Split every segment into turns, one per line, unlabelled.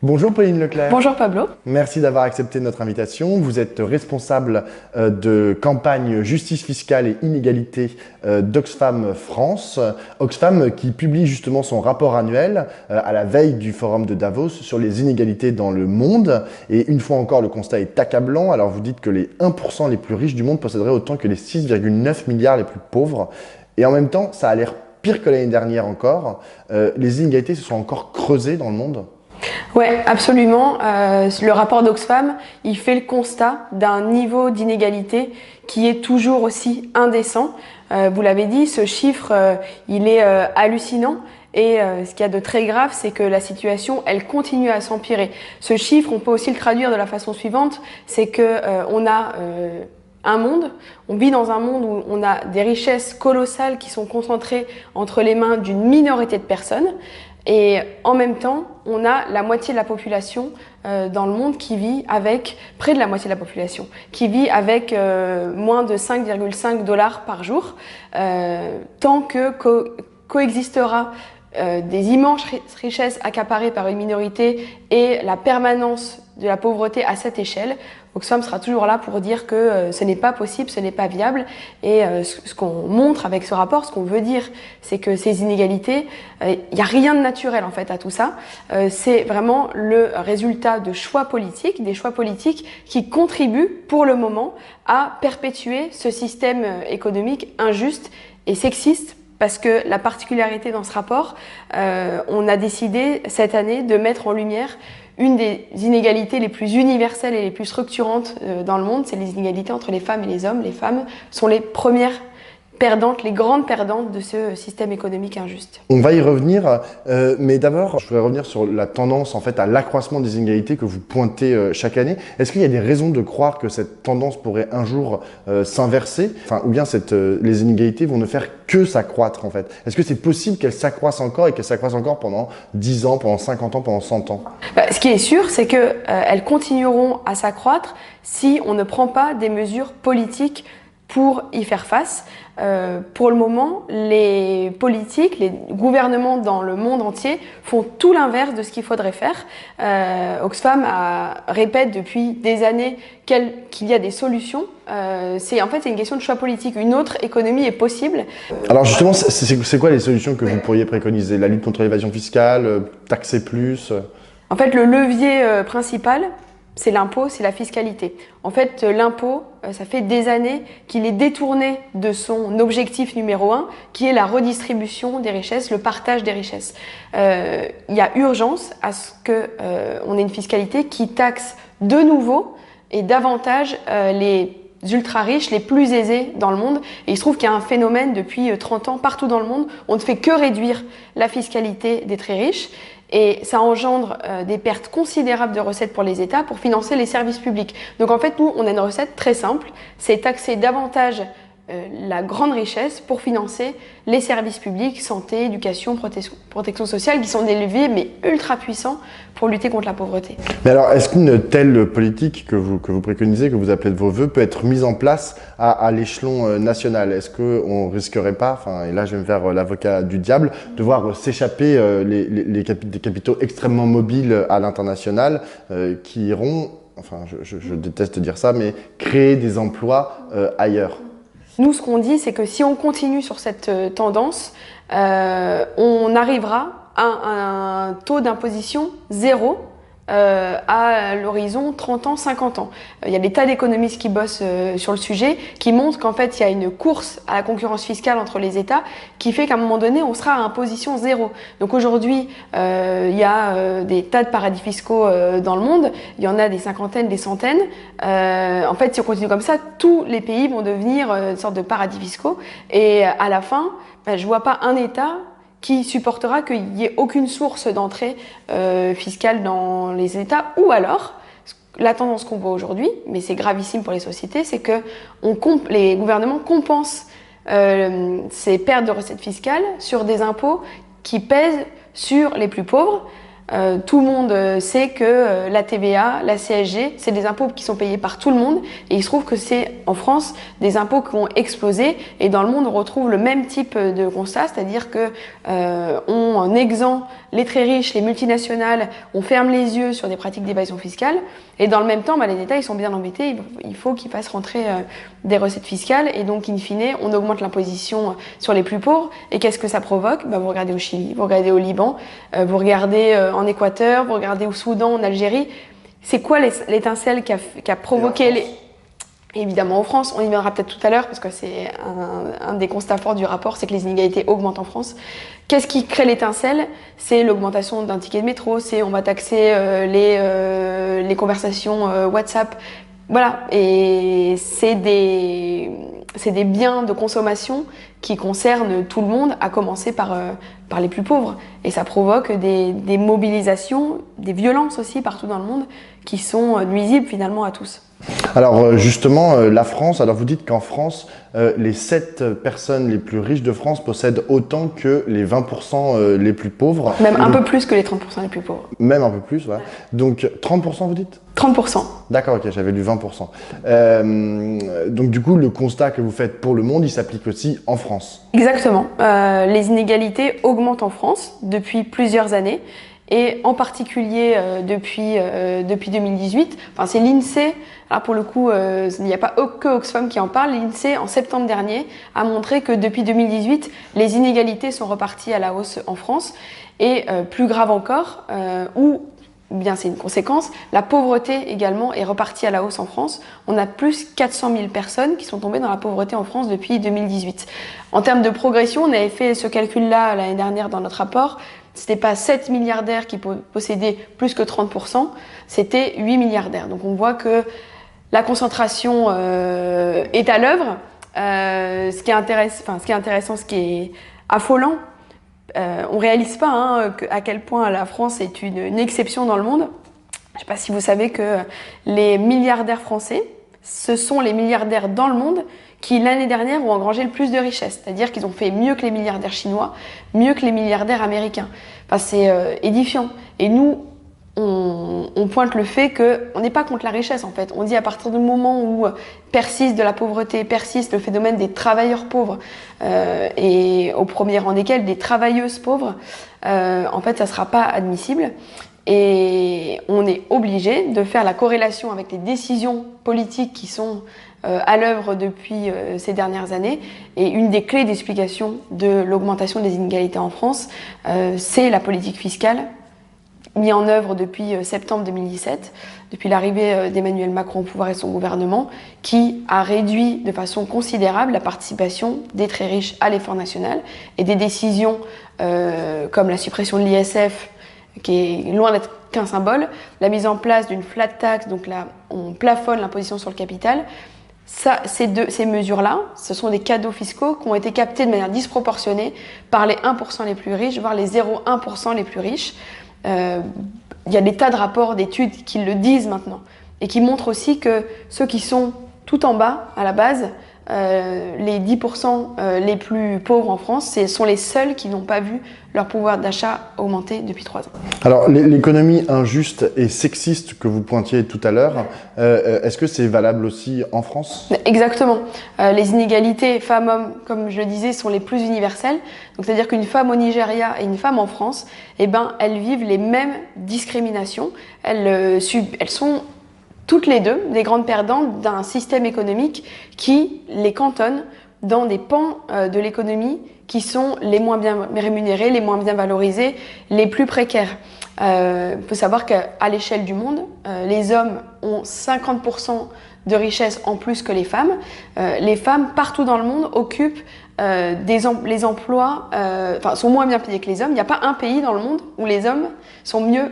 Bonjour Pauline Leclerc.
Bonjour Pablo.
Merci d'avoir accepté notre invitation. Vous êtes responsable de campagne justice fiscale et inégalité d'Oxfam France. Oxfam qui publie justement son rapport annuel à la veille du forum de Davos sur les inégalités dans le monde. Et une fois encore, le constat est accablant. Alors vous dites que les 1% les plus riches du monde posséderaient autant que les 6,9 milliards les plus pauvres. Et en même temps, ça a l'air pire que l'année dernière encore. Les inégalités se sont encore creusées dans le monde.
Oui, absolument. Le rapport d'Oxfam, il fait le constat d'un niveau d'inégalité qui est toujours aussi indécent. Vous l'avez dit, ce chiffre, il est hallucinant. Et ce qu'il y a de très grave, c'est que la situation, elle continue à s'empirer. Ce chiffre, on peut aussi le traduire de la façon suivante, c'est que on a on vit dans un monde où on a des richesses colossales qui sont concentrées entre les mains d'une minorité de personnes. Et en même temps, on a la moitié de la population dans le monde qui vit avec, près de la moitié de la population, qui vit avec moins de 5,5 $ par jour. Tant que coexistera des immenses richesses accaparées par une minorité et la permanence de la pauvreté à cette échelle, Oxfam sera toujours là pour dire que ce n'est pas possible, ce n'est pas viable. Et ce qu'on montre avec ce rapport, ce qu'on veut dire, c'est que ces inégalités, il n'y a rien de naturel en fait à tout ça. C'est vraiment le résultat de choix politiques, des choix politiques qui contribuent pour le moment à perpétuer ce système économique injuste et sexiste. Parce que la particularité dans ce rapport, on a décidé cette année de mettre en lumière une des inégalités les plus universelles et les plus structurantes dans le monde, c'est les inégalités entre les femmes et les hommes. Les femmes sont les premières perdantes, les grandes perdantes de ce système économique injuste.
On va y revenir, mais d'abord, je voudrais revenir sur la tendance en fait à l'accroissement des inégalités que vous pointez chaque année. Est-ce qu'il y a des raisons de croire que cette tendance pourrait un jour s'inverser, ou bien les inégalités vont ne faire que s'accroître en fait? Est-ce que c'est possible qu'elles s'accroissent encore et qu'elles s'accroissent encore pendant 10 ans, pendant 50 ans, pendant 100 ans?
Ce qui est sûr, c'est qu'elles continueront à s'accroître si on ne prend pas des mesures politiques pour y faire face. Pour le moment, les politiques, les gouvernements dans le monde entier font tout l'inverse de ce qu'il faudrait faire. Oxfam répète depuis des années qu'il y a des solutions. C'est une question de choix politique. Une autre économie est possible.
Alors justement, c'est quoi les solutions que vous pourriez préconiser? La lutte contre l'évasion fiscale, taxer plus?
En fait, le levier principal, c'est l'impôt, c'est la fiscalité. En fait, l'impôt, ça fait des années qu'il est détourné de son objectif numéro 1, qui est la redistribution des richesses, le partage des richesses. Il y a urgence à ce qu'on ait une fiscalité qui taxe de nouveau et davantage les ultra riches, les plus aisés dans le monde. Et il se trouve qu'il y a un phénomène depuis 30 ans partout dans le monde. On ne fait que réduire la fiscalité des très riches. Et ça engendre des pertes considérables de recettes pour les États pour financer les services publics. Donc en fait, nous, on a une recette très simple, c'est taxer davantage la grande richesse pour financer les services publics, santé, éducation, protection sociale, qui sont des leviers mais ultra puissants pour lutter contre la pauvreté.
Mais alors, est-ce qu'une telle politique que vous préconisez, que vous appelez de vos voeux, peut être mise en place à l'échelon national? Est-ce qu'on risquerait pas, et là je vais me faire l'avocat du diable, de voir s'échapper des capitaux extrêmement mobiles à l'international qui iront, je déteste dire ça, mais créer des emplois ailleurs?
Nous, ce qu'on dit, c'est que si on continue sur cette tendance, on arrivera à un taux d'imposition zéro à l'horizon 30 ans, 50 ans. Il y a des tas d'économistes qui bossent sur le sujet, qui montrent qu'en fait, il y a une course à la concurrence fiscale entre les États qui fait qu'à un moment donné, on sera à imposition zéro. Donc aujourd'hui, il y a des tas de paradis fiscaux dans le monde. Il y en a des cinquantaines, des centaines. En fait, si on continue comme ça, tous les pays vont devenir une sorte de paradis fiscaux. Et à la fin, je vois pas un État qui supportera qu'il n'y ait aucune source d'entrée fiscale dans les États, ou alors, la tendance qu'on voit aujourd'hui, mais c'est gravissime pour les sociétés, c'est que les gouvernements compensent ces pertes de recettes fiscales sur des impôts qui pèsent sur les plus pauvres. Tout le monde sait que la TVA, la CSG, c'est des impôts qui sont payés par tout le monde, et il se trouve que c'est en France des impôts qui ont explosé, et dans le monde on retrouve le même type de constat, c'est-à-dire que on en exempt les très riches, les multinationales, on ferme les yeux sur des pratiques d'évasion fiscale, et dans le même temps, les États ils sont bien embêtés, il faut qu'ils fassent rentrer des recettes fiscales, et donc in fine, on augmente l'imposition sur les plus pauvres, et qu'est-ce que ça provoque? Vous regardez au Chili, vous regardez au Liban, vous regardez en Équateur, vous regardez au Soudan, en Algérie, c'est quoi l'étincelle qui a provoqué les... Évidemment en France, on y viendra peut-être tout à l'heure parce que c'est un des constats forts du rapport, c'est que les inégalités augmentent en France. Qu'est-ce qui crée l'étincelle? C'est l'augmentation d'un ticket de métro, c'est on va taxer les conversations WhatsApp. Voilà, et c'est des biens de consommation qui concernent tout le monde, à commencer par les plus pauvres. Et ça provoque des mobilisations, des violences aussi partout dans le monde qui sont nuisibles finalement à tous.
Alors justement, la France, alors vous dites qu'en France, les 7 personnes les plus riches de France possèdent autant que les 20% les plus pauvres.
Même un peu plus que les 30% les plus pauvres.
Même un peu plus, voilà. Donc 30% vous dites?
30%.
D'accord, ok, j'avais lu 20%. Donc du coup, le constat que vous faites pour le monde, il s'applique aussi en France.
Exactement. Les inégalités augmentent en France depuis plusieurs années. Et en particulier depuis 2018, enfin c'est l'INSEE, alors pour le coup il n'y a pas que Oxfam qui en parle, l'INSEE en septembre dernier a montré que depuis 2018 les inégalités sont reparties à la hausse en France et plus grave encore, ou bien c'est une conséquence, la pauvreté également est repartie à la hausse en France. On a plus 400 000 personnes qui sont tombées dans la pauvreté en France depuis 2018. En termes de progression, on avait fait ce calcul-là l'année dernière dans notre rapport. C'était pas 7 milliardaires qui possédaient plus que 30%, c'était 8 milliardaires. Donc on voit que la concentration est à l'œuvre. Ce qui est intéressant, ce qui est affolant, on réalise pas à quel point la France est une exception dans le monde. Je sais pas si vous savez que les milliardaires français, ce sont les milliardaires dans le monde qui, l'année dernière, ont engrangé le plus de richesses. C'est-à-dire qu'ils ont fait mieux que les milliardaires chinois, mieux que les milliardaires américains. Enfin, c'est édifiant. Et nous, on pointe le fait qu'on n'est pas contre la richesse, en fait. On dit à partir du moment où persiste de la pauvreté, persiste le phénomène des travailleurs pauvres, et au premier rang desquels des travailleuses pauvres, en fait, ça ne sera pas admissible. Et on est obligé de faire la corrélation avec les décisions politiques qui sont à l'œuvre depuis ces dernières années. Et une des clés d'explication de l'augmentation des inégalités en France, c'est la politique fiscale mise en œuvre depuis septembre 2017, depuis l'arrivée d'Emmanuel Macron au pouvoir et son gouvernement, qui a réduit de façon considérable la participation des très riches à l'effort national, et des décisions comme la suppression de l'ISF, qui est loin d'être qu'un symbole, la mise en place d'une flat tax, donc là on plafonne l'imposition sur le capital. Ces mesures-là, ce sont des cadeaux fiscaux qui ont été captés de manière disproportionnée par les 1% les plus riches, voire les 0,1% les plus riches. Il y a des tas de rapports, d'études qui le disent maintenant, et qui montrent aussi que ceux qui sont tout en bas, à la base, les 10% les plus pauvres en France, ce sont les seuls qui n'ont pas vu leur pouvoir d'achat augmenter depuis 3 ans.
Alors, l'économie injuste et sexiste que vous pointiez tout à l'heure, est-ce que c'est valable aussi en France?
Exactement. Les inégalités femmes-hommes, comme je le disais, sont les plus universelles. Donc, c'est-à-dire qu'une femme au Nigeria et une femme en France, elles vivent les mêmes discriminations. Elles sont toutes les deux des grandes perdantes d'un système économique qui les cantonne dans des pans de l'économie qui sont les moins bien rémunérés, les moins bien valorisés, les plus précaires. Faut savoir qu'à l'échelle du monde, les hommes ont 50% de richesse en plus que les femmes. Les femmes, partout dans le monde, occupent les emplois, sont moins bien payés que les hommes. Il n'y a pas un pays dans le monde où les femmes sont mieux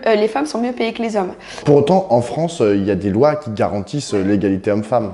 payées que les hommes.
Pour autant, en France, il y a des lois qui garantissent l'égalité homme-femme.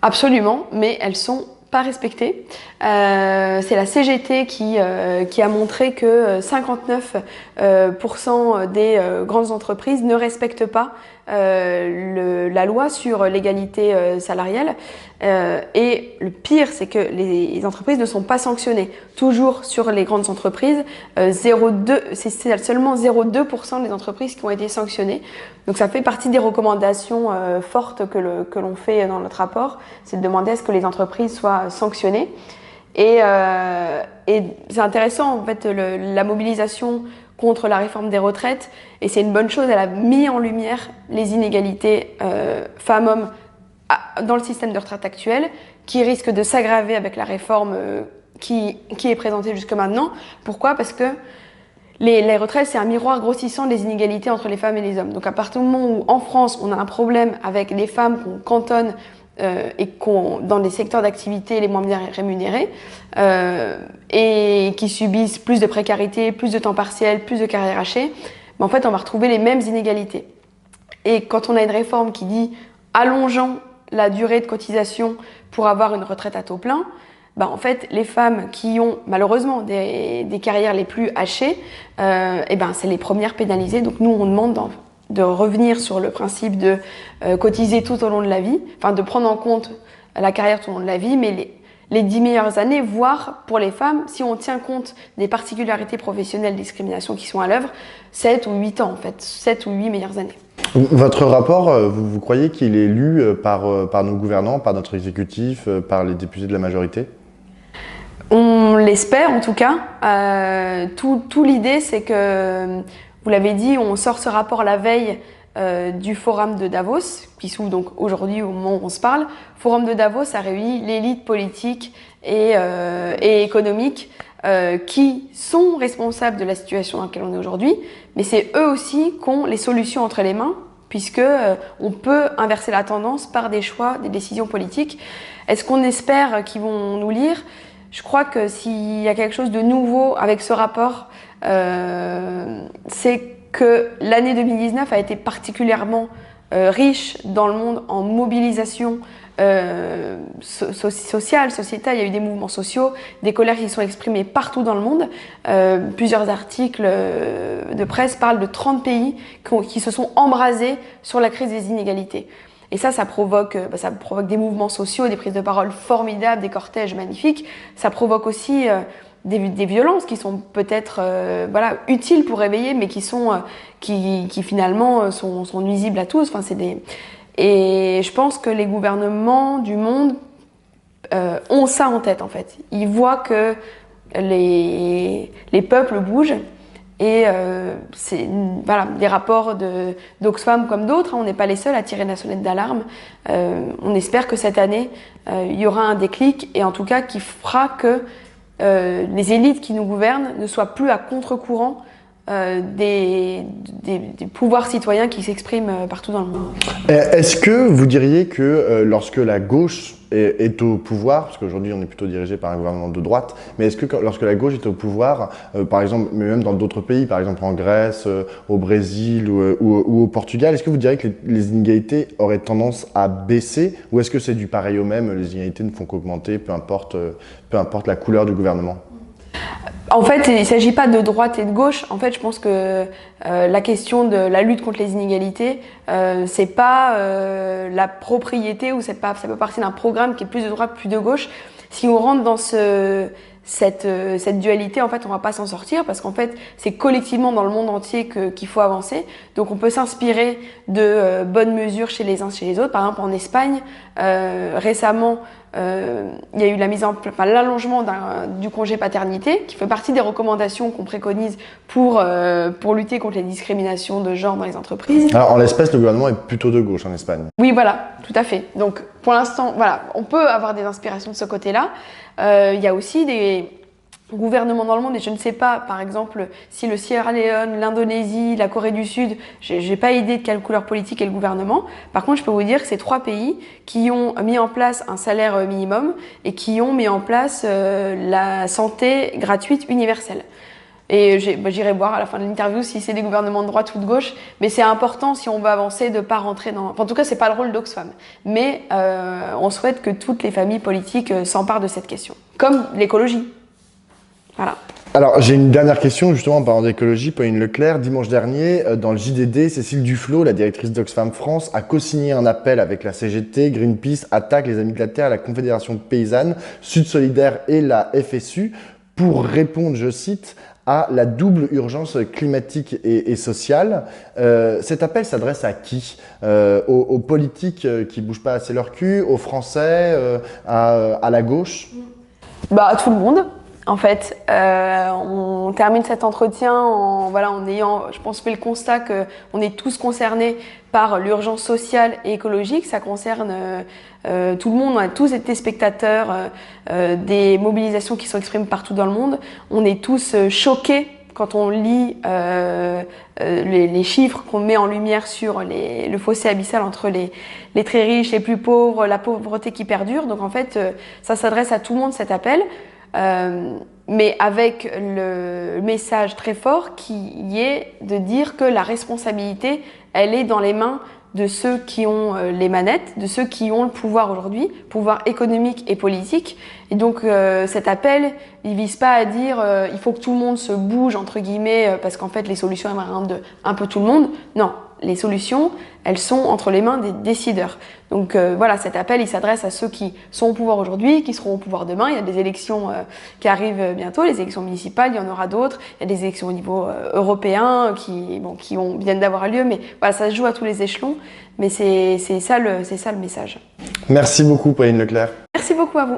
Absolument, mais elles sont pas respectées. C'est la CGT qui a montré que 59% des grandes entreprises ne respectent pas la loi sur l'égalité salariale. Et le pire, c'est que les entreprises ne sont pas sanctionnées. Toujours sur les grandes entreprises, c'est seulement 0,2% des entreprises qui ont été sanctionnées. Donc ça fait partie des recommandations fortes que l'on fait dans notre rapport, c'est de demander à ce que les entreprises soient sanctionnées. Et et c'est intéressant, en fait, la mobilisation contre la réforme des retraites, et c'est une bonne chose, elle a mis en lumière les inégalités femmes-hommes dans le système de retraite actuel, qui risque de s'aggraver avec la réforme qui est présentée jusque maintenant. Pourquoi? Parce que les retraites, c'est un miroir grossissant des inégalités entre les femmes et les hommes. Donc à partir du moment où, en France, on a un problème avec les femmes qu'on cantonne dans des secteurs d'activité les moins bien rémunérés et qui subissent plus de précarité, plus de temps partiel, plus de carrière hachée, ben en fait, on va retrouver les mêmes inégalités. Et quand on a une réforme qui dit allongeant la durée de cotisation pour avoir une retraite à taux plein, ben en fait, les femmes qui ont malheureusement des carrières les plus hachées, et ben c'est les premières pénalisées. Donc nous, on demande de revenir sur le principe de cotiser tout au long de la vie, enfin de prendre en compte la carrière tout au long de la vie, mais les 10 meilleures années, voire pour les femmes, si on tient compte des particularités professionnelles, des discriminations qui sont à l'œuvre, 7 ou 8 ans en fait, 7 ou 8 meilleures années.
Votre rapport, vous croyez qu'il est lu par nos gouvernants, par notre exécutif, par les députés de la majorité?
On l'espère en tout cas. Tout l'idée, c'est que, vous l'avez dit, on sort ce rapport la veille du forum de Davos, qui s'ouvre donc aujourd'hui au moment où on se parle. Forum de Davos a réuni l'élite politique et économique qui sont responsables de la situation dans laquelle on est aujourd'hui, mais c'est eux aussi qui ont les solutions entre les mains, puisque on peut inverser la tendance par des choix, des décisions politiques. Est-ce qu'on espère qu'ils vont nous lire? Je crois que s'il y a quelque chose de nouveau avec ce rapport, c'est que l'année 2019 a été particulièrement riche dans le monde en mobilisation sociale, sociétale. Il y a eu des mouvements sociaux, des colères qui sont exprimées partout dans le monde. Plusieurs articles de presse parlent de 30 pays qui se sont embrasés sur la crise des inégalités. Et ça provoque des mouvements sociaux, des prises de parole formidables, des cortèges magnifiques. Ça provoque aussi des violences qui sont peut-être utiles pour réveiller, mais qui finalement sont nuisibles à tous. Enfin, et je pense que les gouvernements du monde ont ça en tête en fait. Ils voient que les peuples bougent. Et des rapports d'Oxfam comme d'autres, on n'est pas les seuls à tirer la sonnette d'alarme. On espère que cette année, il y aura un déclic, et en tout cas qui fera que les élites qui nous gouvernent ne soient plus à contre-courant des pouvoirs citoyens qui s'expriment partout dans le monde.
Est-ce que vous diriez que lorsque la gauche est au pouvoir, parce qu'aujourd'hui on est plutôt dirigé par un gouvernement de droite, mais est-ce que lorsque la gauche est au pouvoir, par exemple, mais même dans d'autres pays, par exemple en Grèce, au Brésil ou au Portugal, est-ce que vous diriez que les inégalités auraient tendance à baisser, ou est-ce que c'est du pareil au même, les inégalités ne font qu'augmenter, peu importe la couleur du gouvernement?
En fait, il ne s'agit pas de droite et de gauche. En fait, je pense que la question de la lutte contre les inégalités, c'est pas la propriété, ou ça peut partir d'un programme qui est plus de droite, plus de gauche. Si on rentre dans cette dualité, en fait, on va pas s'en sortir, parce qu'en fait, c'est collectivement dans le monde entier qu'il faut avancer. Donc, on peut s'inspirer de bonnes mesures chez les uns, chez les autres. Par exemple, en Espagne, récemment, il y a eu l'allongement du congé paternité, qui fait partie des recommandations qu'on préconise pour lutter contre les discriminations de genre dans les entreprises.
Alors, en l'espèce, le gouvernement est plutôt de gauche en Espagne.
Oui, voilà, tout à fait. Donc, pour l'instant, voilà, on peut avoir des inspirations de ce côté-là. Il y a aussi des gouvernements dans le monde, et je ne sais pas, par exemple, si le Sierra Leone, l'Indonésie, la Corée du Sud, j'ai pas idée de quelle couleur politique est le gouvernement. Par contre, je peux vous dire que c'est 3 pays qui ont mis en place un salaire minimum et qui ont mis en place la santé gratuite universelle. Et j'irai voir à la fin de l'interview si c'est des gouvernements de droite ou de gauche, mais c'est important si on veut avancer de pas rentrer dans... Enfin, en tout cas, c'est pas le rôle d'Oxfam. Mais on souhaite que toutes les familles politiques s'emparent de cette question. Comme l'écologie. Voilà.
Alors, j'ai une dernière question, justement, en parlant d'écologie. Pauline Leclerc, dimanche dernier, dans le JDD, Cécile Duflot, la directrice d'Oxfam France, a co-signé un appel avec la CGT, Greenpeace, Attac, les Amis de la Terre, la Confédération paysanne, Sud Solidaire et la FSU pour répondre, je cite, à la double urgence climatique et sociale. Cet appel s'adresse à qui? Aux politiques qui bougent pas assez leur cul, aux Français, à la gauche?
À tout le monde. En fait, on termine cet entretien en ayant, je pense, fait le constat qu'on est tous concernés par l'urgence sociale et écologique. Ça concerne tout le monde. On a tous été spectateurs des mobilisations qui sont exprimées partout dans le monde. On est tous choqués quand on lit les chiffres qu'on met en lumière sur le fossé abyssal entre les très riches, les plus pauvres, la pauvreté qui perdure. Donc en fait, ça s'adresse à tout le monde, cet appel. Mais avec le message très fort qui est de dire que la responsabilité, elle est dans les mains de ceux qui ont les manettes, de ceux qui ont le pouvoir aujourd'hui, pouvoir économique et politique. Et donc cet appel, il vise pas à dire il faut que tout le monde se bouge entre guillemets parce qu'en fait les solutions émanent de un peu tout le monde. Non, les solutions, elles sont entre les mains des décideurs. Donc voilà, cet appel, il s'adresse à ceux qui sont au pouvoir aujourd'hui, qui seront au pouvoir demain. Il y a des élections qui arrivent bientôt, les élections municipales, il y en aura d'autres. Il y a des élections au niveau européen qui viennent d'avoir lieu, mais voilà, ça se joue à tous les échelons. Mais c'est ça le message.
Merci beaucoup, Pauline Leclerc.
Merci beaucoup à vous.